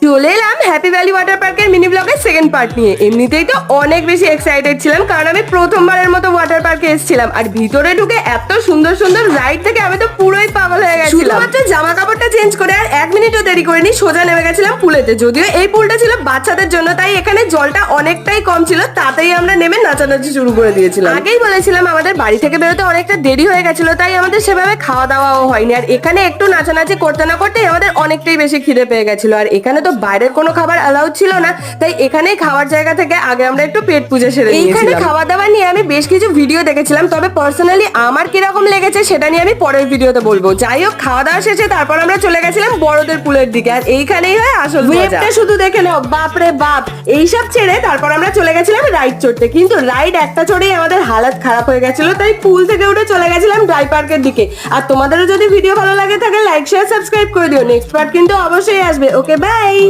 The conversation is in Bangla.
চলে এলাম হ্যাপি ভ্যালি ওয়াটার পার্কের মিনি ব্লগের সেকেন্ড পার্ট নিয়ে। এমনিতেই তো অনেক বেশি এক্সাইটেড ছিলাম, কারণ আমি প্রথমবারের মতো ওয়াটার পার্কে এসেছিলাম। আর ভিতরে ঢুকে এত সুন্দর সুন্দর রাইড থেকে আমি তো পুরোই পাগল হয়ে গেছিলাম। শুধুমাত্র জামা কাপড়টা চেঞ্জ করে আর 1 মিনিটও দেরি করিনি, সোজা নেমে গেছিলাম পুলেতে। যদিও এই পুলটা ছিল বাচ্চাদের জন্য, তাই এখানে জলটা অনেকটাই কম ছিল, তাতেই আমরা নেমে নাচানাচি শুরু করে দিয়েছিলাম। আগেই বলেছিলাম আমাদের বাড়ি থেকে বেরোতে অনেকটা দেরি হয়ে গেছিল, তাই আমাদের সেভাবে খাওয়া দাওয়াও হয়নি। আর এখানে একটু নাচানাচি করতে না করতেই আমাদের অনেকটাই বেশি খিদে পেয়ে গেছিল। আর এখানে তো বাইরের কোনো খাবার অ্যালাউড ছিল না, তাই এখানেই খাওয়ার জায়গা থেকে আগে আমরা একটু পেট পুজো সেরে নিয়েছিলাম। এইখানে খাওয়া দাওয়া নিয়ে আমি বেশ কিছু ভিডিও দেখেছিলাম, তবে পার্সোনালি আমার কিরকম লেগেছে সেটা নিয়ে আমি পরের ভিডিওতে বলবো। যাই হোক, খাওয়া দাওয়া শেষে তারপর আমরা চলে গেছিলাম বড়দের পুলের দিকে। আর এইখানেই হয় আসল ওয়েবটা, শুধু দেখে নাও, বাপরে বাপ। এইসব ছেড়ে তারপর আমরা চলে গেছিলাম রাইড চড়তে, কিন্তু রাইড একটা চড়েই আমাদের হালাত খারাপ হয়ে গেছিল, তাই পুল থেকে উঠে চলে গেছিলাম ড্রাই পার্কের দিকে। আর তোমাদেরও যদি ভিডিও ভালো লাগে থাকে লাইক শেয়ার সাবস্ক্রাইব করে দিও। নেক্সট পার্ট কিন্তু অবশ্যই আসবে। ওকে, বাই।